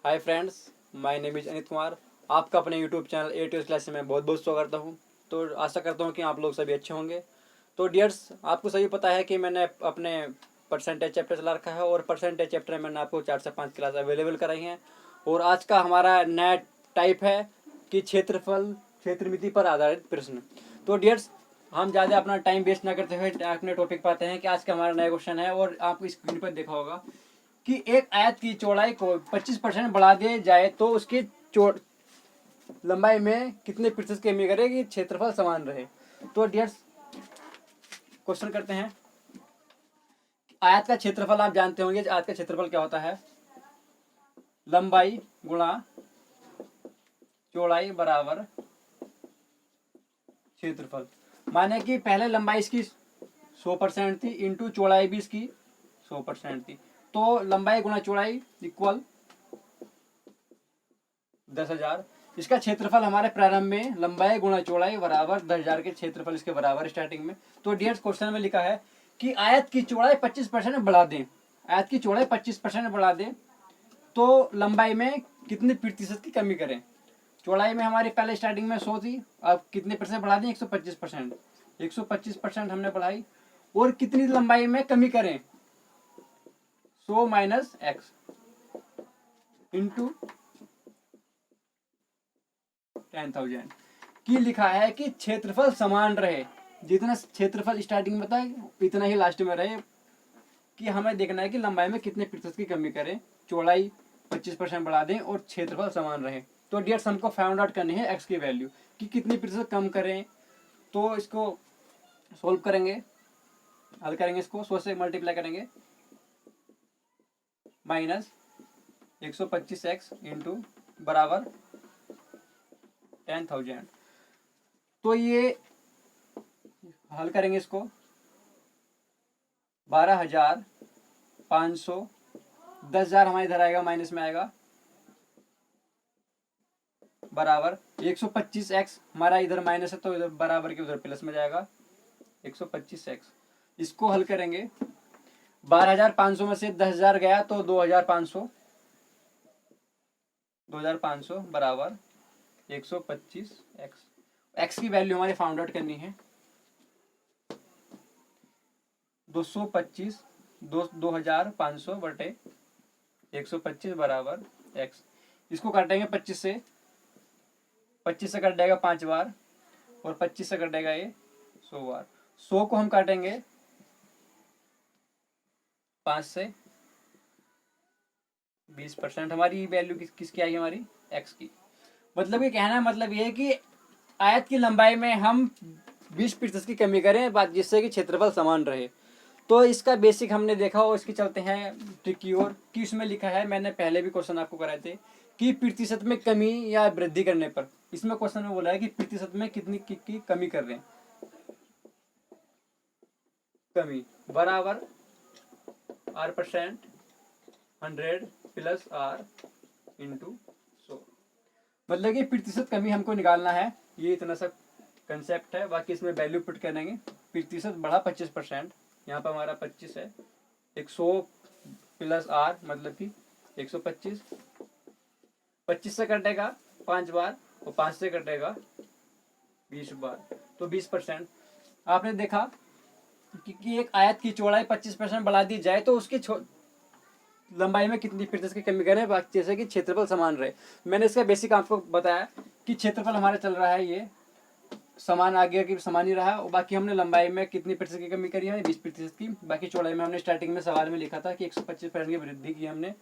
Hi friends, my name is Anit Kumar. आपका अपने YouTube channel A two class में बहुत बहुत स्वागत करता हूँ। तो आशा करता हूँ कि आप लोग सभी अच्छे होंगे। तो डियर्स, आपको सभी पता है कि मैंने अपने परसेंटेज चैप्टर चला रखा है और परसेंटेज चैप्टर में मैंने आपको 4 से 5 क्लास अवेलेबल कराई हैं। और आज का हमारा नया टाइप है कि क्षेत्रफल क्षेत्रमिति पर आधारित प्रश्न। तो डियर्स, हम ज़्यादा अपना टाइम वेस्ट ना करते हुए अपने टॉपिक पर आते हैं कि आज का हमारा नया क्वेश्चन है। और आपको स्क्रीन पर देखा होगा कि एक आयत की चौड़ाई को 25% बढ़ा दिया जाए तो उसकी लंबाई में कितने प्रतिशत की कमी करेगी, क्षेत्रफल समान रहे। तो डियर, क्वेश्चन करते हैं। आयत का क्षेत्रफल आप जानते होंगे, आयत का क्षेत्रफल क्या होता है। लंबाई गुणा चौड़ाई बराबर क्षेत्रफल। माने कि पहले लंबाई इसकी 100% थी इंटू चौड़ाई भी इसकी 100% थी। तो लंबाई गुणा चौड़ाई इक्वल 10,000। इसका क्षेत्रफल हमारे प्रारंभ में लंबाई गुणा चौड़ाई बराबर 10,000 के क्षेत्रफल इसके बराबर स्टार्टिंग में। तो डियर, क्वेश्चन में लिखा है कि आयत की चौड़ाई 25% बढ़ा दें। आयत की चौड़ाई 25% बढ़ा दें तो लंबाई में कितने प्रतिशत की कमी करें। चौड़ाई में हमारी पहले स्टार्टिंग में 100 थी, अब कितने परसेंट बढ़ा दें, 125%। 125% हमने बढ़ाई और कितनी लंबाई में कमी करें, 100 माइनस एक्स इंटू 10,000 की लिखा है कि क्षेत्रफल समान रहे। जितना क्षेत्रफल स्टार्टिंग में था इतना ही लास्ट में रहे। कि हमें देखना है कि लंबाई में कितने प्रतिशत की कमी करें, चौड़ाई 25% बढ़ा दें और क्षेत्रफल समान रहे। तो डियर्स, हमको फाइंड आउट करनी है एक्स की वैल्यू कि कितनी प्रतिशत कम करें। तो इसको सोल्व करेंगे, हल करेंगे, इसको 100 से मल्टीप्लाई करेंगे। माइनस 125x इंटू बराबर 10,000। तो ये हल करेंगे इसको, 12,500, 10,000 हमारे इधर आएगा, माइनस में आएगा, बराबर 125x हमारा इधर माइनस है तो इधर बराबर के उधर प्लस में जाएगा 125x। इसको हल करेंगे, 12,500 में से 10,000 गया तो 2,500, 2,500 बराबर 125x। x की वैल्यू हमारी फाउंड आउट करनी है। 225 2,500 बटे 125 बराबर x। इसको काटेंगे 25 से, 25 से कट जाएगा 5 बार और 25 से कटेगा ये 100 बार। 100 को हम काटेंगे 5 से, 20% हमारी वैल्यू किसकी आई, हमारी x की। मतलब ये कहना मतलब ये है कि आयत की लंबाई में हम 20% की कमी करें बात, जिससे कि क्षेत्रफल समान रहे। तो इसका बेसिक हमने देखा और इसकी चलते हैं ट्रिक की ओर कि इसमें लिखा है, मैंने पहले भी क्वेश्चन आपको कराए थे कि प्रतिशत में कमी या वृद्धि करने पर। इसमें क्वेश्चन में बोला है कि प्रतिशत में कितनी की कमी कर रहे हैं। कमी बराबर r%, 100 प्लस r इंटू 100। मतलब कि प्रतिशत कमी हमको निकालना है। ये इतना सा कंसेप्ट है, बाकी इसमें वैल्यू पुट करेंगे। प्रतिशत बढ़ा 25%, यहाँ पर हमारा 25 है, 100 प्लस r मतलब कि 125। 25 से कटेगा 5 बार और 5 से कटेगा 20 बार, तो 20%। आपने देखा कि एक आयत की चौड़ाई 25% बढ़ा दी जाए तो उसकी लंबाई में कितनी प्रतिशत की कमी करें, जैसे कि क्षेत्रफल समान रहे। मैंने इसका बेसिक आपको बताया कि क्षेत्रफल हमारा चल रहा है ये समान, आगे की समान ही रहा। और बाकी हमने लंबाई में कितनी प्रतिशत की कमी करी है, 20% की। बाकी चौड़ाई में हमने स्टार्टिंग में सवाल में लिखा था कि 125% की वृद्धि की हमने।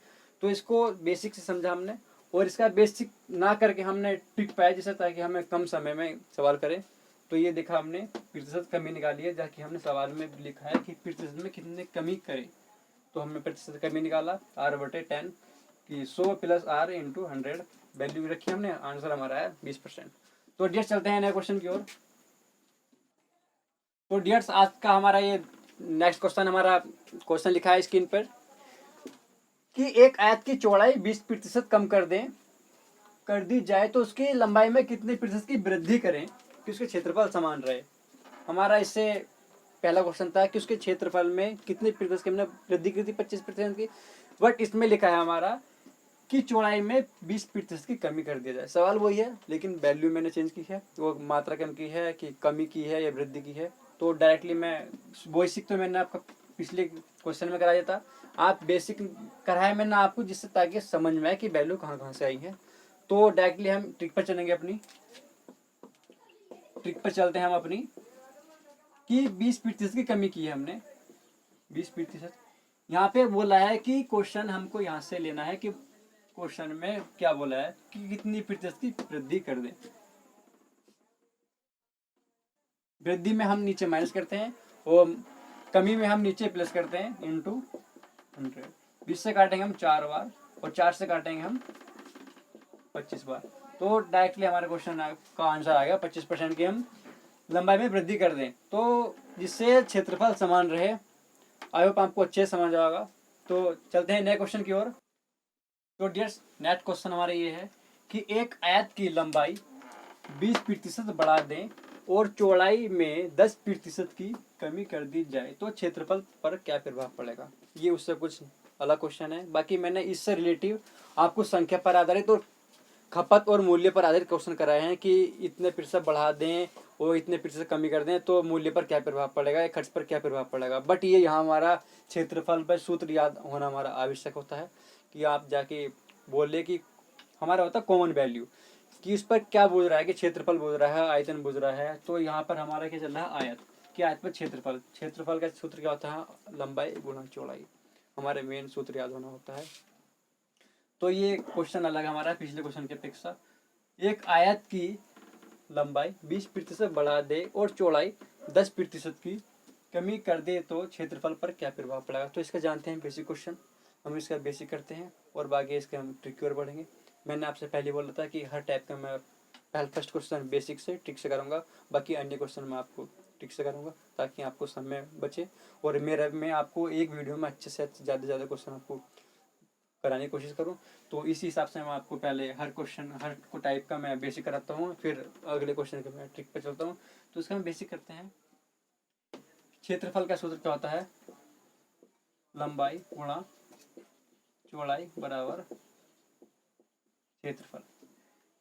तो इसको बेसिक से समझा हमने और इसका बेसिक ना करके हमने ट्रिक पाया जिससे, ताकि हमें कम समय में सवाल करें। तो ये देखा हमने प्रतिशत कमी निकाली है, जबकि हमने सवाल में लिखा है कि प्रतिशत में कितनी कमी करें। तो हमने प्रतिशत कमी निकाला r/10 कि 100 प्लस r इंटू 100 वैल्यू रखी हमने, आंसर हमारा है 20%। तो डियर्स, चलते हैं नए क्वेश्चन की ओर। तो डियर्स, आज का हमारा ये नेक्स्ट क्वेश्चन, हमारा क्वेश्चन लिखा है स्क्रीन पर कि एक आयत की चौड़ाई 20% कम कर दी जाए तो उसकी लंबाई में कितने प्रतिशत की वृद्धि करें कि उसके क्षेत्रफल समान रहे। हमारा इससे पहला क्वेश्चन था कि उसके क्षेत्रफल में कितने प्रतिशत की हमने वृद्धि की थी, 25% की। बट इसमें लिखा है हमारा कि चौड़ाई में 20% की कमी कर दिया जाए। सवाल वही है, लेकिन वैल्यू मैंने चेंज की है, वो मात्रा कम की है कि कमी की है या वृद्धि की है। तो डायरेक्टली मैं बेसिक तो मैंने आपका पिछले क्वेश्चन में कराया था, आप बेसिक कराया मैंने आपको, जिससे ताकि समझ में आए कि वैल्यू कहाँ कहाँ से आई है। तो डायरेक्टली हम ट्रिक पर चलेंगे, अपनी ट्रिक पर चलते हैं हम अपनी, कि 20% की कमी की है हमने, 20%। यहाँ पे बोला है कि क्वेश्चन हमको यहाँ से लेना है कि क्वेश्चन में क्या बोला है कि कितनी प्रतिशत की वृद्धि कर दें। वृद्धि में हम नीचे माइनस करते हैं और कमी में हम नीचे प्लस करते हैं, इंटू 100। 20 से काटेंगे हम 4 बार और 4 से काटेंगे हम 25 बार। तो डायरेक्टली हमारे क्वेश्चन का आंसर आ गया 25% की हम लंबाई में वृद्धि कर दें, तो जिससे क्षेत्रफल समान रहे। आई होप आपको अच्छे से समझ आएगा। तो चलते हैं नए क्वेश्चन की ओर। तो डियर्स, नेक्स्ट क्वेश्चन हमारा ये है कि एक आयत की लंबाई 20% बढ़ा दें और चौड़ाई में 10% की कमी कर दी जाए तो क्षेत्रफल पर क्या प्रभाव पड़ेगा। ये उससे कुछ अलग क्वेश्चन है। बाकी मैंने इससे रिलेटिव आपको संख्या पर आधारित और खपत और मूल्य पर आधारित क्वेश्चन कराए हैं कि इतने प्रतिशत बढ़ा दें और इतने प्रतिशत कमी कर दें तो मूल्य पर क्या प्रभाव पड़ेगा, खर्च पर क्या प्रभाव पड़ेगा। बट ये यहाँ हमारा क्षेत्रफल पर सूत्र याद होना हमारा आवश्यक होता है कि आप जाके बोले कि हमारा होता है कॉमन वैल्यू कि इस पर क्या बोल रहा है कि क्षेत्रफल बोल रहा है, आयतन बोल रहा है। तो यहाँ पर हमारा क्या चल रहा है, आयत कि आयत पर क्षेत्रफल। क्षेत्रफल का सूत्र क्या होता है, लंबाई गुणा चौड़ाई। हमारे मेन सूत्र याद होना होता है। तो ये क्वेश्चन अलग हमारा पिछले क्वेश्चन की अपेक्षा। एक आयत की लंबाई 20% बढ़ा दे और चौड़ाई 10% की कमी कर दे तो क्षेत्रफल पर क्या प्रभाव पड़ेगा। तो इसका जानते हैं बेसिक क्वेश्चन, हम इसका बेसिक करते हैं और बाकी इसके हम ट्रिक की ओर बढ़ेंगे। मैंने आपसे पहले बोला था कि हर टाइप का मैं फर्स्ट क्वेश्चन बेसिक से ट्रिक से करूँगा, बाकी अन्य क्वेश्चन मैं आपको ट्रिक से करूँगा ताकि आपको समय बचे और मेरा मैं आपको एक वीडियो में अच्छे से ज़्यादा से ज़्यादा क्वेश्चन आपको कराने की कोशिश करूँ। तो इसी हिसाब से मैं आपको पहले हर क्वेश्चन हर को टाइप का मैं बेसिक कराता हूँ, फिर अगले क्वेश्चन के मैं ट्रिक पे चलता हूँ। तो इसका हम बेसिक करते हैं। क्षेत्रफल का सूत्र क्या होता है, लंबाई गुणा चौड़ाई बराबर क्षेत्रफल।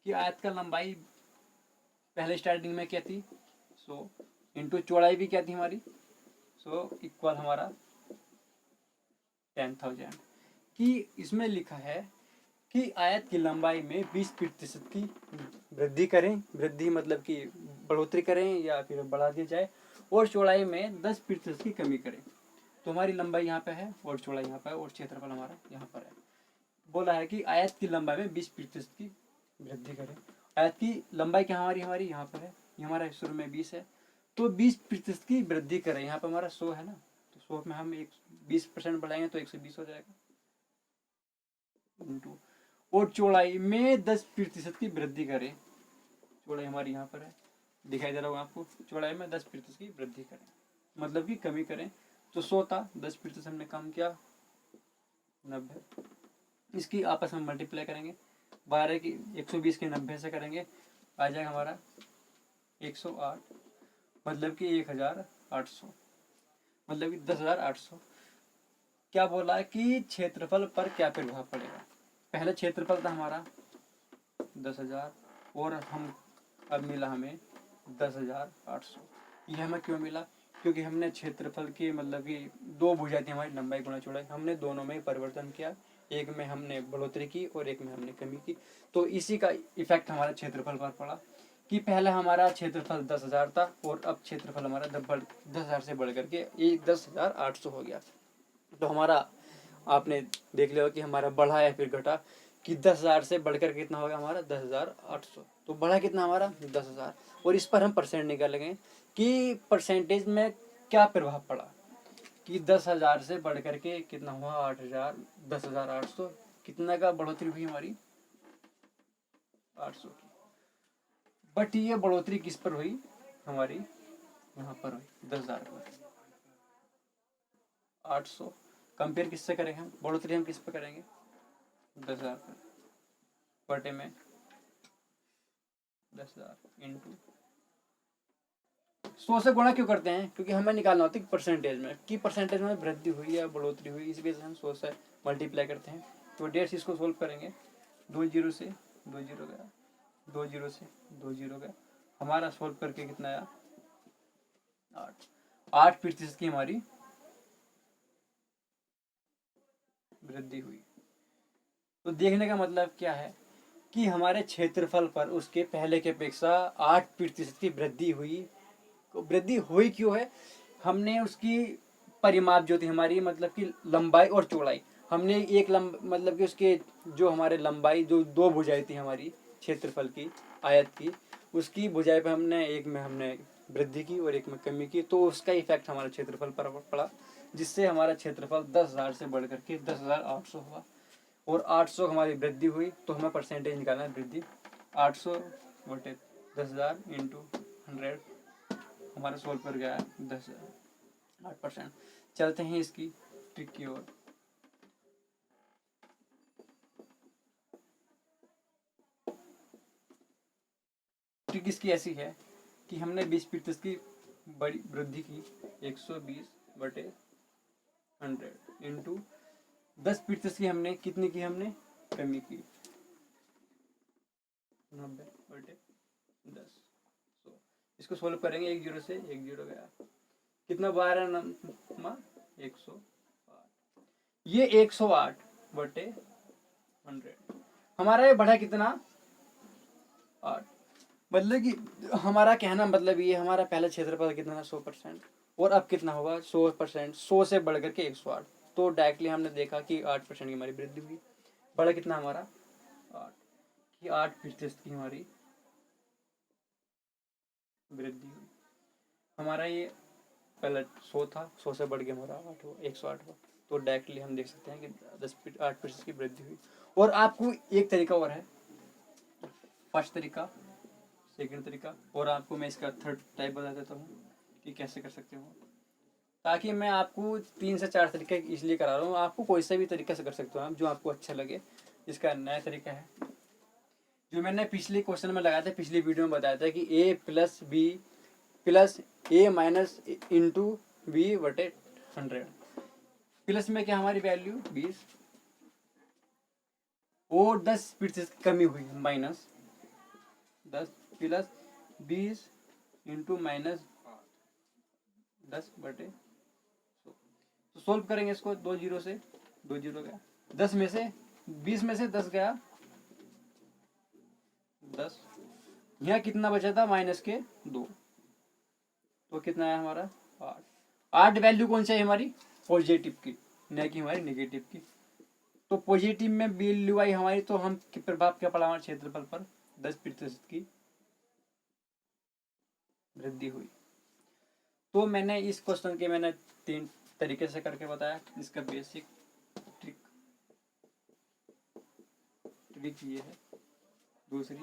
कि आयत का लंबाई पहले स्टार्टिंग में क्या थी 100 इंटू चौड़ाई भी क्या थी हमारी 100 इक्वल हमारा 10,000। कि इसमें लिखा है कि आयत की लंबाई में 20% की वृद्धि करें, वृद्धि मतलब कि बढ़ोतरी करें या फिर बढ़ा दी जाए, और चौड़ाई में 10% की कमी करें। तो हमारी लंबाई यहाँ पे है और चौड़ाई यहाँ पे है और क्षेत्रफल हमारा यहाँ पर है। बोला है कि आयत की लंबाई में 20% की वृद्धि करें। आयत की लंबाई क्या हमारी हमारी यहाँ पर है, ये हमारा शुरू में 20 है, तो 20% की वृद्धि करें। यहाँ पर हमारा 100 है ना, तो 100 में हम 20% बढ़ाएंगे तो 120 हो जाएगा इंटू, और चौड़ाई में 10% की वृद्धि करें। चौड़ाई हमारी यहाँ पर है, दिखाई दे रहा होगा आपको। चौड़ाई में 10% की वृद्धि करें मतलब कि कमी करें। तो 100 था, 10% हमने कम किया 90। इसकी आपस में मल्टीप्लाई करेंगे, 12 की 120 के 90 से करेंगे, आ जाएगा हमारा 108 मतलब कि 1800 मतलब कि 10,800। क्या बोला है कि क्षेत्रफल पर क्या प्रभाव पड़ेगा। पहले क्षेत्रफल था हमारा 10,000 और हम अब मिला हमें 10,800। यह हमें क्यों मिला, क्योंकि हमने क्षेत्रफल की मतलब कि दो भुजाएं थी हमारी, लंबाई गुणा चौड़ाई, हमने दोनों में परिवर्तन किया, एक में हमने बढ़ोतरी की और एक में हमने कमी की। तो इसी का इफेक्ट हमारा क्षेत्रफल पर पड़ा कि पहले हमारा क्षेत्रफल 10,000 था और अब क्षेत्रफल हमारा 10,000 से बढ़ करके 10,800 हो गया। तो हमारा आपने देख लिया कि हमारा बढ़ा या फिर घटा कि 10,000 से बढ़कर कितना होगा हमारा 10,800। तो बढ़ा कितना हमारा 10,000, और इस पर हम परसेंट निकालेंगे कि परसेंटेज में क्या प्रभाव पड़ा कि 10,000 से बढ़ करके कितना हुआ 8,000, 10,800 कितना का बढ़ोतरी हुई हमारी 800 की। बट ये बढ़ोतरी किस पर हुई हमारी यहाँ पर हुई 10,000 पर। 800 कंपेयर किससे करेंगे हम, बढ़ोतरी हम किस पर करेंगे 10,000 पर, बटे में 10,000 इंटू 100 से गुणा क्यों करते हैं, क्योंकि हमें निकालना होता है परसेंटेज में कि परसेंटेज में वृद्धि हुई या बढ़ोतरी हुई, इस वजह से हम 100 से मल्टीप्लाई करते हैं। तो डियर्स इसको सोल्व करेंगे, 2 जीरो से 2 जीरो गया, 2 जीरो से 2 जीरो गया, हमारा सोल्व करके कितना आया 8% की हमारी वृद्धि हुई। तो देखने का मतलब क्या है कि हमारे क्षेत्रफल पर उसके पहले की अपेक्षा 8% की वृद्धि हुई। वृद्धि हुई क्यों है, हमने उसकी परिमाप जो थी हमारी, मतलब कि लंबाई और चौड़ाई, हमने एक मतलब कि उसके जो हमारे लंबाई जो 2 भुजाएं थी हमारी क्षेत्रफल की आयत की, उसकी भुजाएं पे हमने एक में हमने वृद्धि की और एक में कमी की, तो उसका इफेक्ट हमारे क्षेत्रफल पर पड़ा, जिससे हमारा क्षेत्रफल 10,000 से बढ़ करके 10,800 हुआ और 800 हमारी वृद्धि हुई। तो हमें परसेंटेज निकालना है वृद्धि, 800 बटे 10,000 इंटू 100, हमारा सोल्व कर गया है 8%। चलते हैं इसकी ट्रिक की ओर। ट्रिक इसकी ऐसी है कि हमने 20% की बड़ी वृद्धि की, 120 बटे 100 इंटू 10% की हमने कितनी की, हमने कमी की 90 बटे 10। इसको सोल्व करेंगे, 1 जीरो से 1 जीरो गया, कितना 12 नंबर 108, ये 108 बटे 100, हमारा ये बढ़ा कितना 8। मतलब कि हमारा कहना मतलब ये, हमारा पहला क्षेत्रफल कितना था 100% और अब कितना होगा 100%, 100 से बढ़ करके 108। तो डायरेक्टली हमने देखा कि 8% की हमारी वृद्धि हुई। बढ़ा कितना हमारा 8, कि 8% की हमारी वृद्धि हुई। हमारा ये पहले 100 था, 100 से बढ़ के हमारा 8 हुआ, 108 हुआ। तो डायरेक्टली हम देख सकते हैं कि 8% की वृद्धि हुई। और आपको एक तरीका और है, फर्स्ट तरीका, सेकंड तरीका, और आपको मैं इसका थर्ड टाइप बता देता हूँ कि कैसे कर सकते हो, ताकि मैं आपको 3 से 4 तरीके इसलिए करा रहा हूँ, आपको कोई सा भी तरीका से कर सकते हो आप, जो आपको अच्छा लगे। इसका नया तरीका है जो मैंने पिछले क्वेश्चन में लगाया था, पिछली वीडियो में बताया था कि a plus B plus a minus into B बटे 100। प्लस में क्या हमारी वैल्यू 20 और 10% कमी हुई, माइनस 10 प्लस 20 इंटू माइनस 10 बटे 100। तो सोल्व करेंगे इसको, 2 जीरो से 2 जीरो गया, 10 में से 20 में से 10 गया 10, यहाँ कितना बचा था माइनस के 2, तो कितना है हमारा 8। 8 वैल्यू कौन सी है हमारी पॉजिटिव की, न कि हमारी नेगेटिव की। तो पॉजिटिव में वैल्यू आई हमारी, तो हम प्रभाव क्या पड़ा हमारे क्षेत्रफल पर, 10% की वृद्धि हुई। तो मैंने इस क्वेश्चन के मैंने 3 तरीके से करके बताया। इसका बेसिक ट्रिक ये है, दूसरी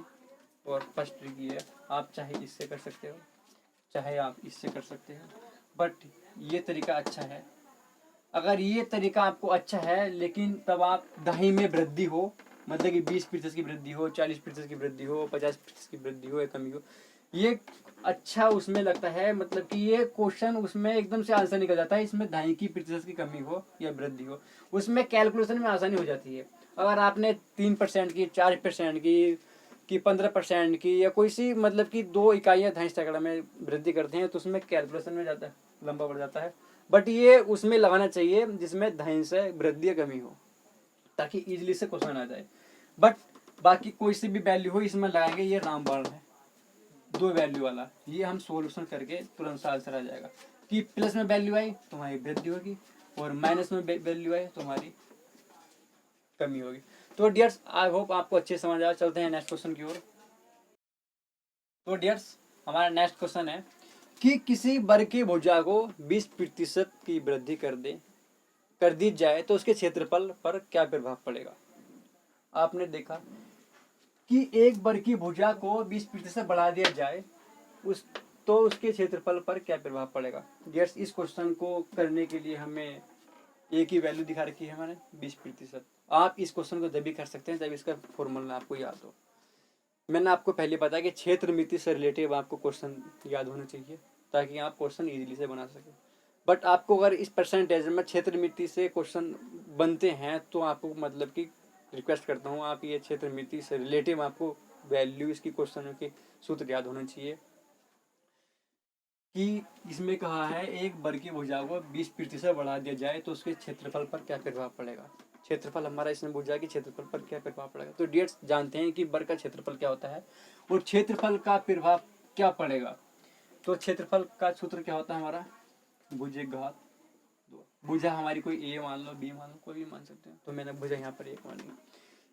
और फर्स्ट ट्रिक ये है। आप चाहे इससे कर सकते हो, चाहे आप इससे कर सकते हो, बट ये तरीका अच्छा है। अगर ये तरीका आपको अच्छा है, लेकिन तब आप दही में वृद्धि हो, मतलब कि 20% की वृद्धि हो, 40% की वृद्धि हो, 50% की वृद्धि हो या कमी हो, ये अच्छा उसमें लगता है, मतलब कि ये क्वेश्चन उसमें एकदम से आंसर निकल जाता है। इसमें दही की प्रतिशत की कमी हो या वृद्धि हो, उसमें कैलकुलेशन में आसानी हो जाती है। अगर आपने 3% की, 4% की 15% की, या कोई सी मतलब कि 2 इकाइयाँ दही सैकड़ा में वृद्धि करते हैं, तो उसमें कैलकुलेशन में ज़्यादा लंबा पड़ जाता है। बट ये उसमें लगाना चाहिए जिसमें दही से वृद्धि या कमी हो, ताकि इजीली से क्वेश्चन आ जाए। बट बाकी कोई सी भी वैल्यू हो इसमें लगाएंगे, ये रामबाण है 2 वैल्यू वाला, ये हम सोल्यूशन करके तुरंत आंसर आ जाएगा कि प्लस में वैल्यू आई तो हमारी वृद्धि होगी और माइनस में वैल्यू आई तो हमारी कमी होगी। तो डियर्स, आई होप आपको अच्छे समझ आया। चलते हैं नेक्स्ट क्वेश्चन की ओर। तो डियर्स, हमारा नेक्स्ट क्वेश्चन है कि किसी वर्ग की भुजा को 20% की वृद्धि कर दी जाए तो उसके क्षेत्रफल पर क्या प्रभाव पड़ेगा। आपने देखा कि एक वर्ग की भुजा को 20% बढ़ा दिया जाए तो उसके क्षेत्रफल पर क्या प्रभाव पड़ेगा। डियर्स, इस क्वेश्चन को करने के लिए हमें एक ही वैल्यू दिखा रखी है हमारे 20%। आप इस क्वेश्चन को जब भी कर सकते हैं जब इसका फॉर्मूला आपको याद हो। मैंने आपको पहले बताया कि क्षेत्र मिति से रिलेटिव आपको क्वेश्चन याद होना चाहिए, ताकि आप क्वेश्चन इजीली से बना सकें। बट आपको अगर इस परसेंटेज में क्षेत्र मिति से क्वेश्चन बनते हैं तो आपको मतलब कि रिक्वेस्ट करता हूँ आप ये क्षेत्र मिति से रिलेटिव आपको वैल्यू इसकी क्वेश्चनों के सूत्र याद होने चाहिए। कि इसमें कहा है एक वर्ग की भुजा को 20% बढ़ा दिया जाए तो उसके क्षेत्रफल पर क्या प्रभाव पड़ेगा। क्षेत्रफल हमारा इसमें भुजा कि क्षेत्रफल पर क्या प्रभाव पड़ेगा। तो डियर्स जानते हैं कि वर्ग का क्षेत्रफल क्या होता है और क्षेत्रफल का प्रभाव क्या पड़ेगा। तो क्षेत्रफल का सूत्र क्या होता है हमारा, भुजा घात 2। भुजा हमारी कोई ए मान लो, बी मान लो, कोई भी मान सकते हैं। तो मैंने भुजा यहाँ पर एक मानी।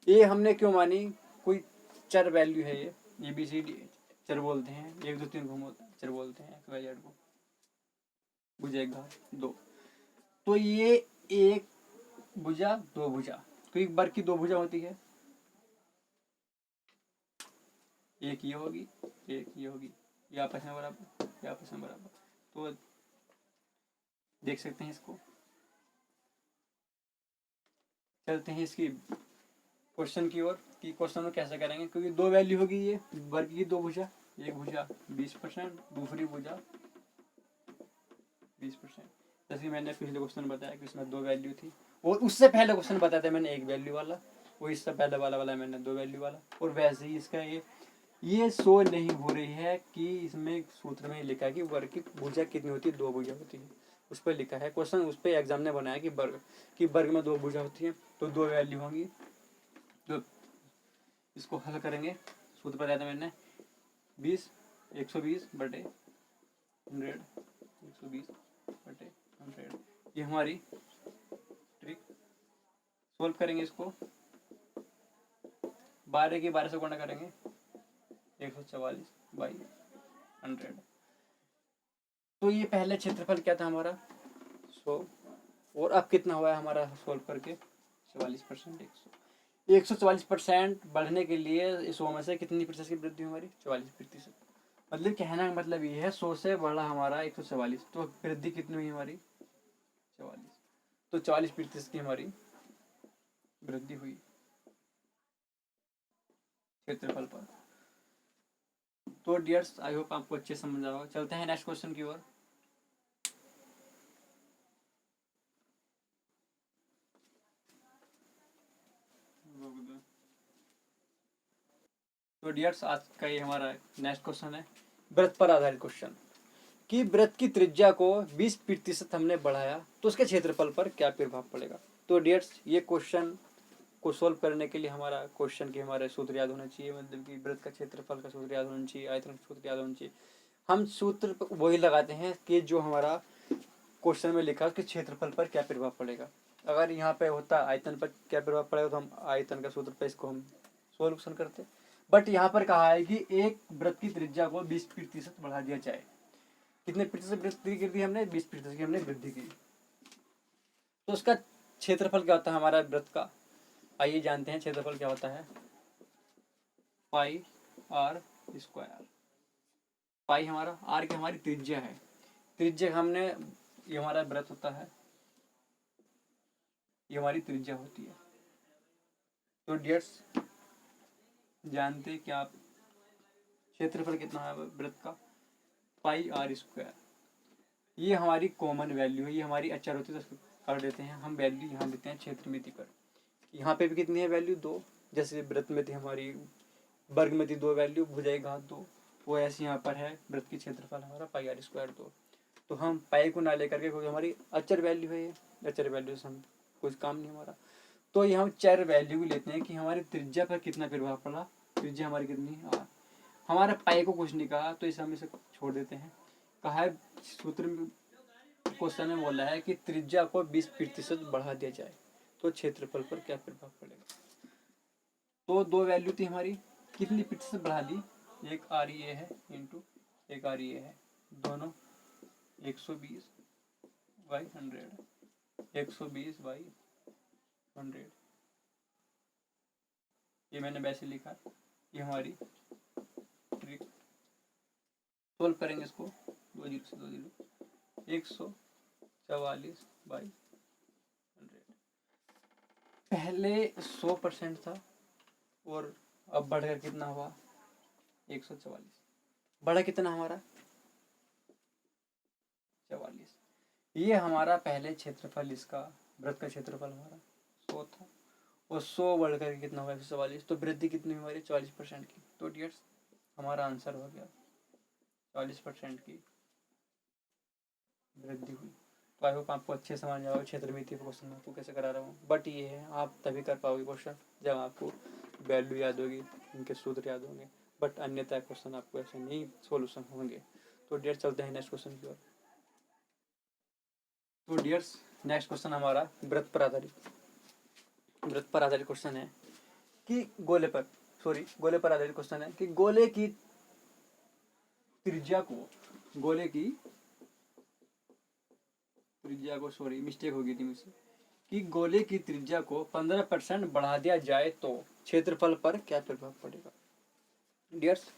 ए हमने क्यों मानी, कोई चर वैल्यू है ये बी सी डी चर बोलते हैं, 1 2 3 घूम चर बोलते हैं एक्स वाई जेड को। भुजा घात 2। तो ये एक भुजा दो भुजा, तो एक वर्ग की दो भुजा होती है, एक ये होगी एक ये होगी, ये आपस में बराबर, ये आपस में बराबर। तो देख सकते हैं इसको। चलते हैं इसकी क्वेश्चन की ओर कि क्वेश्चन में कैसे करेंगे, क्योंकि दो वैल्यू होगी ये वर्ग की दो भुजा, एक भुजा 20%, दूसरी भुजा 20%। जैसे मैंने पिछले क्वेश्चन बताया कि इसमें दो वैल्यू थी, और उससे पहले क्वेश्चन बताया था मैंने एक वैल्यू वाला, वो इससे पहले वाला मैंने दो वैल्यू वाला। और वैसे ही इसका ये शो नहीं हो रही है कि इसमें सूत्र में लिखा है कि वर्ग की भुजा कितनी होती है, दो भुजा होती है। उस पर लिखा है क्वेश्चन, उस पर एग्जाम ने बनाया कि वर्ग में दो भुजा होती है तो दो वैल्यू होंगी। तो इसको हल करेंगे, सूत्र बताया था मैंने 120 बटे 100, 120 बटे 100। ये हमारी ट्रिक। सोल्व करेंगे इसको, 12 की 12 से गुणा करेंगे, 144/100। तो ये पहले क्षेत्रफल क्या था हमारा 100, और अब कितना हुआ है हमारा सोल्व करके 44%। 144% बढ़ने के लिए 100 में से कितनी प्रतिशत की वृद्धि हमारी 44%। मतलब कहना का मतलब ये है 100 से बढ़ा हमारा 144, तो वृद्धि कितनी हुई हमारी 44। तो 44% की हमारी वृद्धि हुई क्षेत्रफल पर। तो डियर्स आई होप आपको अच्छे समझ आएगा। चलते हैं नेक्स्ट क्वेश्चन की ओर। तो डियर्स आज का ये हमारा नेक्स्ट क्वेश्चन है वृत्त पर आधारित क्वेश्चन, कि वृत्त की त्रिज्या को 20% हमने बढ़ाया तो उसके क्षेत्रफल पर क्या प्रभाव पड़ेगा। तो डियर्स ये क्वेश्चन को सोल्व करने के लिए हमारा क्वेश्चन के हमारे सूत्र याद होना चाहिए, मतलब कि वृत्त का क्षेत्रफल का सूत्र याद होना चाहिए, आयतन का सूत्र याद होना चाहिए। हम सूत्र वही लगाते हैं कि जो हमारा क्वेश्चन में लिखा है उसके क्षेत्रफल पर क्या प्रभाव पड़ेगा। अगर यहाँ पे होता आयतन पर क्या प्रभाव पड़ेगा तो हम आयतन का सूत्र पर इसको हम सोल्यूशन करते। बट यहाँ पर कहा है कि एक वृत्त की त्रिज्या को 20% बढ़ा दिया जाए। कितने प्रतिशत वृद्धि कर दी हमने, 20% की हमने वृद्धि की। तो उसका क्षेत्रफल क्या होता है हमारा वृत्त का, आइए जानते हैं क्षेत्रफल क्या होता है। पाई आर स्क्वायर। पाई हमारा, आर की हमारी त्रिज्या है, त्रिज्या हमने, ये हमारा वृत्त होता है, ये हमारी त्रिज्या होती है। तो डियर्स जानते क्या आप क्षेत्रफल कितना है वृत्त का, पाई आर स्क्वायर। ये हमारी कॉमन वैल्यू है, ये हमारी अचर होती है तो कर देते हैं हम वैल्यू यहाँ देते हैं क्षेत्र मिति पर। यहाँ पे भी कितनी है वैल्यू 2, जैसे वृत्त में थी हमारी, वर्ग में थी 2 वैल्यू, भुजाई घात 2, वो ऐसे यहाँ पर है वृत्त की क्षेत्रफल हमारा पाई आर स्क्वायर 2। तो हम पाई को ना लेकर के, क्योंकि हमारी अचर वैल्यू है, ये अचर वैल्यू से हम कुछ काम नहीं हमारा। तो ये हम चर वैल्यू भी लेते हैं कि हमारी त्रिज्या पर कितना प्रभाव पड़ा। त्रिज्या हमारी कितनी है आर, हमारे पाई को कुछ नहीं कहा तो इसे हम इसे छोड़ देते हैं। कहा है सूत्र में, क्वेश्चन में बोला है कि त्रिज्या को 20% बढ़ा दिया जाए तो क्षेत्रफल पर क्या प्रभाव पड़ेगा। तो दो वैल्यू थी हमारी, कितनी प्रतिशत बढ़ा दी, एक आर ये है इंटू एक आर ये है, दोनों 120/100, 120/100। ये मैंने वैसे लिखा, ये हमारी ट्रिक। सोल्व करेंगे इसको, 2 0 से 2 0, 144/100। पहले 100% था और अब बढ़कर कितना हुआ 144, बढ़ा कितना हमारा 44। ये हमारा पहले क्षेत्रफल, इसका वृत्त का क्षेत्रफल हमारा 100 था, और 100 बढ़ करके कितना होगा 144, तो वृद्धि कितनी हुई हमारी 40% की। तो डियर्स हमारा आंसर हो गया 40% की वृद्धि हुई। तो आई होप आपको अच्छे समझ आओ क्षेत्र मिति क्वेश्चन आपको कैसे करा रहा हूँ। बट ये है आप तभी कर पाओगे क्वेश्चन जब आपको वैल्यू याद होगी, इनके सूत्र याद होंगे, बट अन्यथा क्वेश्चन आपको ऐसे नहीं सोल्यूशन होंगे। तो डियर्स चलते हैं नेक्स्ट क्वेश्चन की ओर। तो डियर्स नेक्स्ट क्वेश्चन हमारा वृत्त पर आधारित क्वेश्चन है कि गोले पर आधारित क्वेश्चन है कि गोले की त्रिज्या को मिस्टेक हो गई थी मुझसे कि गोले की त्रिज्या को 15% बढ़ा दिया जाए तो क्षेत्रफल पर क्या प्रभाव पड़ेगा। डियर्स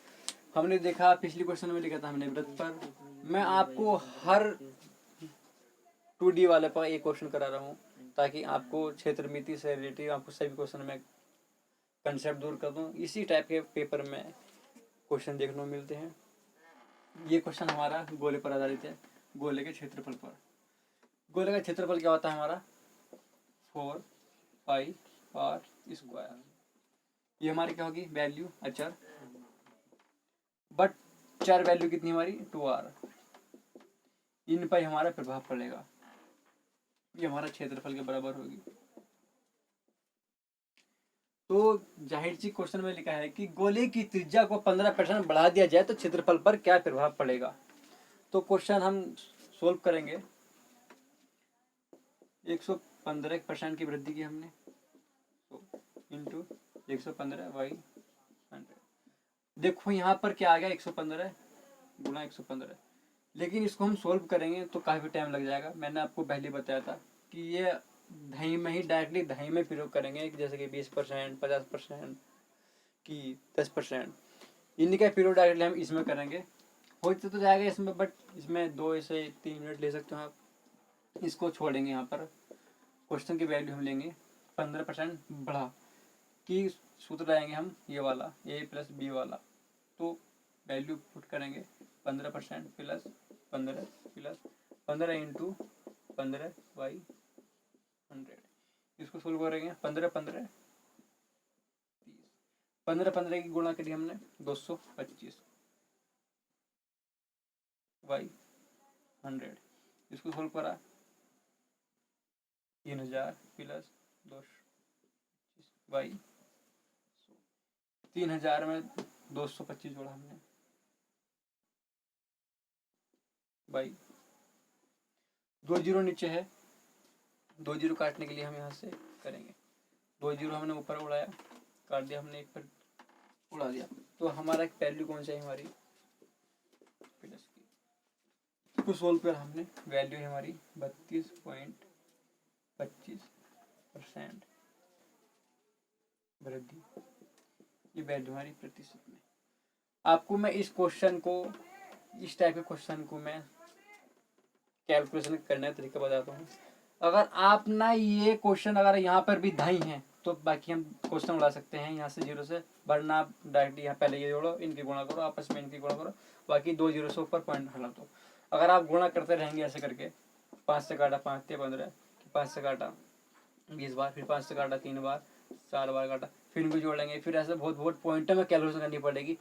हमने देखा पिछली क्वेश्चन में लिखा था हमने वृत्त पर, मैं आपको हर 2D वाले पर एक क्वेश्चन करा रहा हूँ ताकि आपको क्षेत्र मिति से रिलेटिव आपको सभी क्वेश्चन में कंसेप्ट दूर कर दूँ। इसी टाइप के पेपर में क्वेश्चन देखने को मिलते हैं। ये क्वेश्चन हमारा गोले पर आधारित है, गोले के क्षेत्रफल पर। गोले का क्षेत्रफल क्या होता है हमारा 4πr²। ये हमारी क्या होगी वैल्यू अचर, बट चर वैल्यू कितनी हमारी 2r। इन पर हमारा प्रभाव पड़ेगा, ये हमारा क्षेत्रफल के बराबर होगी। तो जाहिर सी क्वेश्चन में लिखा है कि गोले की त्रिज्या को 15% बढ़ा दिया जाए तो क्षेत्रफल पर क्या प्रभाव पड़ेगा। तो क्वेश्चन हम सोल्व करेंगे। 115% की वृद्धि की हमने, तो इंटू 115/100। देखो यहाँ पर क्या आ गया 115 गुणा 115, लेकिन इसको हम सोल्व करेंगे तो काफ़ी टाइम लग जाएगा। मैंने आपको पहले बताया था कि ये दही में ही डायरेक्टली दही में प्रयोग करेंगे, जैसे कि 20%, 50% की 10%, इनका प्रयोग डायरेक्टली हम इसमें करेंगे। हो तो जाएगा इसमें, बट इसमें 2 से 3 मिनट ले सकते हो आप। इसको छोड़ेंगे, यहाँ पर क्वेश्चन की वैल्यू हम लेंगे 15% बढ़ा कि सूत्र लाएंगे हम ये वाला a + b वाला। तो वैल्यू पुट करेंगे 15% प्लस 15 प्लस 15 इंटू 15/100। इसको सोल्व करेंगे 15 की गुणा करी हमने 225/100। इसको सोल्व करा 3000 प्लस 225/100। 3000 में 225 जोड़ा हमने बाई 2 जीरो नीचे है, 2 जीरो काटने के लिए हम यहाँ से करेंगे। 2 जीरो हमने ऊपर उड़ाया, काट दिया हमने, एक पर उड़ा दिया। तो हमारा एक वैल्यू कौन सी है हमारी प्लस की। इसको सोल्व कर हमने वैल्यू है हमारी 32.25% वृद्धि। ये वैल्यू हमारी प्रतिशत में। आपको मैं इस क्वेश्चन को, इस टाइप के क्वेश्चन को मैं कैलकुलेशन करने का तरीका बताता हूँ। अगर आप ना ये क्वेश्चन अगर यहाँ पर भी धाई हैं तो बाकी हम क्वेश्चन उड़ा सकते हैं यहाँ से 0 से, वरना आप डायरेक्टली यहाँ पहले ये जोड़ो, इनकी गुणा करो, आपस में इनकी गुणा करो, बाकी 2 जीरो से ऊपर पॉइंट हटा दो। अगर आप गुणा करते रहेंगे ऐसे करके, 5 से काटा 5 × 15, 5 से काटा 20 बार, फिर 5 से काटा 3 बार, 4 बार काटा, फिर इनको जोड़ेंगे, फिर ऐसे बहुत पॉइंट में कैलकुलेशन करनी पड़ेगी।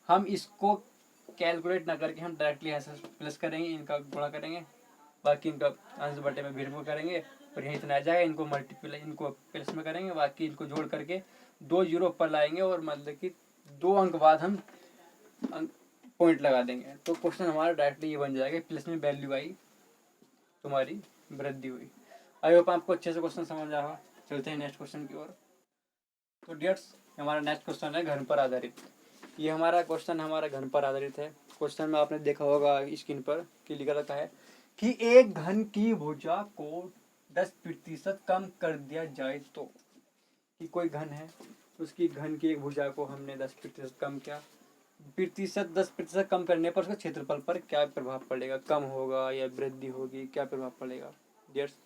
हम इसको कैलकुलेट ना करके हम डायरेक्टली ऐसे प्लस करेंगे, इनका गुणा करेंगे, बाकी इनका अंश बटे में भिन्न करेंगे, और यही इतना आ जाएगा। इनको मल्टीप्लाई, इनको प्लस में करेंगे, बाकी इनको जोड़ करके 2 जीरो ऊपर लाएंगे, और मतलब कि 2 अंक बाद हम पॉइंट लगा देंगे। तो क्वेश्चन हमारा डायरेक्टली ये बन जाएगा, प्लस में वैल्यू आई, तुम्हारी वृद्धि हुई। आई होप आपको अच्छे से क्वेश्चन समझ आया। चलते हैं नेक्स्ट क्वेश्चन की ओर। तो डियर्स हमारा नेक्स्ट क्वेश्चन है घन पर आधारित। ये हमारा क्वेश्चन हमारा घन पर आधारित है। क्वेश्चन में आपने देखा होगा स्क्रीन पर कि लिखा रहता है कि एक घन की भुजा को 10% कम कर दिया जाए तो, कि कोई घन है, उसकी घन की एक भुजा को हमने 10% कम किया, 10% कम करने पर उसके क्षेत्रफल पर क्या प्रभाव पड़ेगा, कम होगा या वृद्धि होगी, क्या प्रभाव पड़ेगा। डियर्स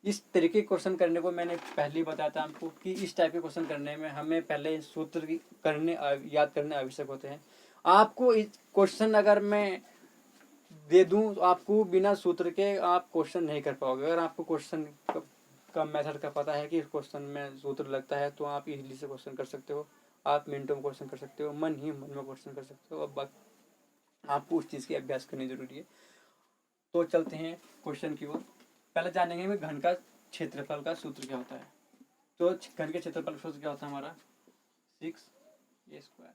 इस तरीके के क्वेश्चन करने को मैंने पहले ही बताया था आपको कि इस टाइप के क्वेश्चन करने में हमें पहले सूत्र की याद करने आवश्यक होते हैं। आपको इस क्वेश्चन अगर मैं दे दूं तो आपको बिना सूत्र के आप क्वेश्चन नहीं कर पाओगे। अगर आपको क्वेश्चन का मेथड का पता है कि इस क्वेश्चन में सूत्र लगता है, तो आप इजीली से क्वेश्चन कर सकते हो, आप मिनटों में क्वेश्चन कर सकते हो, मन ही मन में क्वेश्चन कर सकते हो। अब आपको उस चीज़ की अभ्यास करनी जरूरी है। तो चलते हैं क्वेश्चन की ओर। पहले जानेंगे कि घन का क्षेत्रफल का सूत्र क्या होता है। तो घन के क्षेत्रफल का सूत्र क्या होता है हमारा 6a²।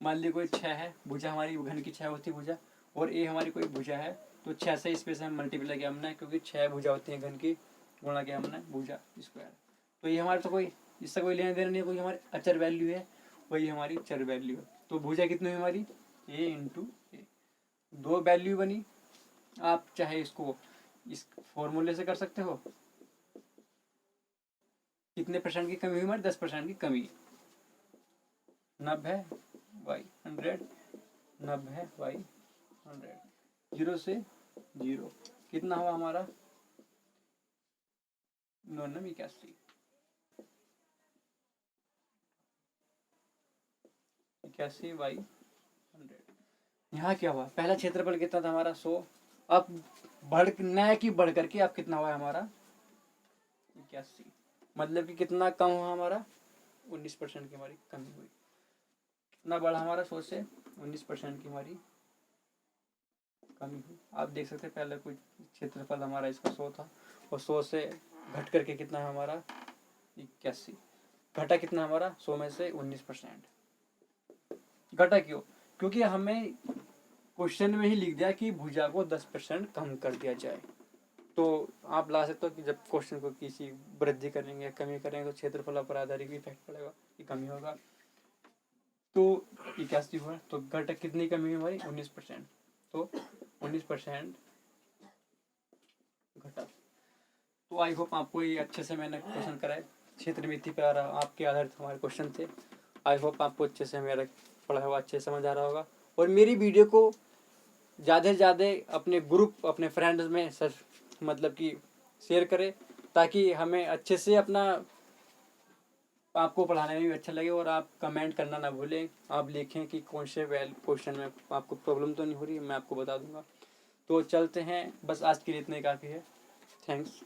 मान लीजिए कोई 6 है, भुजा हमारी घन की 6 होती है भुजा, और ए हमारी कोई भुजा है, तो 6 से इस पे से हम मल्टीप्लाई किया हमने, क्योंकि 6 भुजा होती है घन की, गुणा किया हमने भुजा स्क्वायर। तो ये हमारे तो कोई इससे कोई लेना देना नहीं है, कोई हमारी अचर वैल्यू है, वही हमारी चर वैल्यू है। तो भुजा कितनी हुई हमारी a इंटू ए, 2 वैल्यू बनी। आप चाहे इसको इस फॉर्मूले से कर सकते हो। कितने परसेंट की कमी हुई हमारी 10% की कमी। 90/100, 90/100, 0 से 0 कितना हुआ हमारा 81। 81/100। यहाँ क्या हुआ, पहला क्षेत्रफल कितना था हमारा 100, अब नया की बढ़ करके अब कितना हुआ हमारा 81, मतलब कि कितना कम हुआ हमारा 19% की हमारी कमी हुई। कितना बढ़ा हमारा 100 से 19% की हमारी कमी हुई। आप देख सकते हैं पहले कुछ क्षेत्रफल हमारा इसका 100 था, और 100 से घट करके कितना है हमारा 81, घटा कितना हमारा 100 में से 19%। घटा क्यों, क्योंकि हमें क्वेश्चन में ही लिख दिया कि भुजा को 10% कम कर दिया जाए। तो आप ला सकते हो कि जब क्वेश्चन को किसी वृद्धि करेंगे या कमी करेंगे तो क्षेत्रफल पर आधारित इफेक्ट पड़ेगा कि कमी होगा। तो 81 हुआ, तो घटक कितनी कमी हमारी 19%, तो 19% घटा। तो आई होप आपको ये अच्छे से मैंने क्वेश्चन कराए, क्षेत्र मिति पर आपके आधारित हमारे क्वेश्चन थे। आई होप आपको अच्छे से मेरा पढ़ा हुआ अच्छे समझ आ रहा होगा, और मेरी वीडियो को ज़्यादा से ज़्यादा अपने ग्रुप अपने फ्रेंड्स में मतलब कि शेयर करें, ताकि हमें अच्छे से अपना आपको पढ़ाने में भी अच्छा लगे। और आप कमेंट करना ना भूलें, आप लिखें कि कौन से क्वेश्चन में आपको प्रॉब्लम तो नहीं हो रही, मैं आपको बता दूंगा। तो चलते हैं, बस आज के लिए इतने काफ़ी है। थैंक्स।